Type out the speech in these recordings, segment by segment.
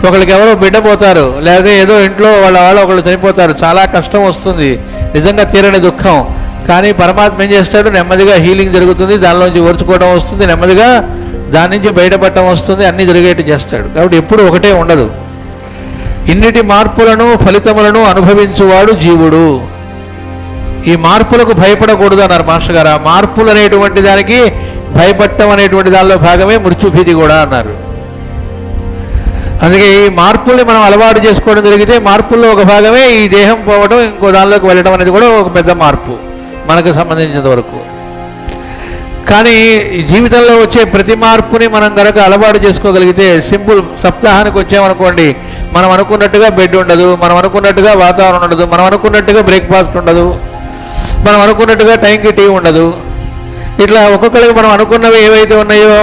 ఒకరికి ఎవరో బిడ్డ పోతారు, లేదా ఏదో ఇంట్లో వాళ్ళు ఒకళ్ళు చనిపోతారు, చాలా కష్టం వస్తుంది, నిజంగా తీరని దుఃఖం. కానీ పరమాత్మ ఏం చేస్తాడు, నెమ్మదిగా హీలింగ్ జరుగుతుంది, దానిలోంచి ఓర్చుకోవడం వస్తుంది, నెమ్మదిగా దాని నుంచి బయటపడటం వస్తుంది, అన్నీ జరిగేట్టు చేస్తాడు. కాబట్టి ఎప్పుడు ఒకటే ఉండదు. ఇన్నిటి మార్పులను ఫలితములను అనుభవించువాడు జీవుడు. ఈ మార్పులకు భయపడకూడదు అన్నారు మాస్టర్ గారు. ఆ మార్పులు అనేటువంటి దానికి భయపడటం అనేటువంటి దానిలో భాగమే మృత్యుభీతి కూడా అన్నారు. అందుకే ఈ మార్పుల్ని మనం అలవాటు చేసుకోవడం జరిగితే మార్పుల్లో ఒక భాగమే ఈ దేహం పోవడం, ఇంకో దానిలోకి వెళ్ళడం అనేది కూడా ఒక పెద్ద మార్పు మనకు సంబంధించినంత వరకు. కానీ ఈ జీవితంలో వచ్చే ప్రతి మార్పుని మనం కనుక అలవాటు చేసుకోగలిగితే, సింపుల్ సప్తాహానికి వచ్చామనుకోండి, మనం అనుకున్నట్టుగా బెడ్ ఉండదు, మనం అనుకున్నట్టుగా వాతావరణం ఉండదు, మనం అనుకున్నట్టుగా బ్రేక్ఫాస్ట్ ఉండదు, మనం అనుకున్నట్టుగా టైంకి టీ ఉండదు. ఇట్లా ఒక్కొక్కరికి మనం అనుకున్నవి ఏవైతే ఉన్నాయో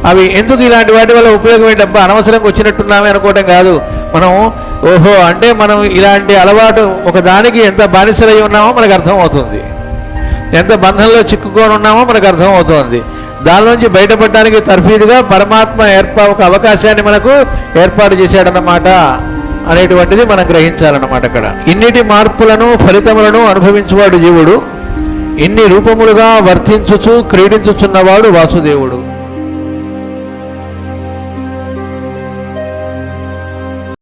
అవి ఎందుకు ఇలాంటి వాటి వల్ల ఉపయోగం ఏంటబ్బా, అనవసరంగా వచ్చినట్టున్నామే అనుకోవటం కాదు. మనం ఓహో అంటే మనం ఇలాంటి అలవాటు ఒక దానికి ఎంత బానిసలై ఉన్నామో మనకు అర్థమవుతుంది, ఎంత బంధంలో చిక్కుకొని ఉన్నామో మనకు అర్థమవుతుంది. దానిలోంచి బయటపడడానికి తర్ఫీదుగా పరమాత్మ ఒక అవకాశాన్ని మనకు ఏర్పాటు చేశాడన్నమాట అనేటువంటిది మనం గ్రహించాలన్నమాట. అక్కడ ఇన్నిటి మార్పులను ఫలితములను అనుభవించువాడు జీవుడు, ఇన్ని రూపములుగా వర్తించుచు క్రీడించుచున్నవాడు వాసుదేవుడు.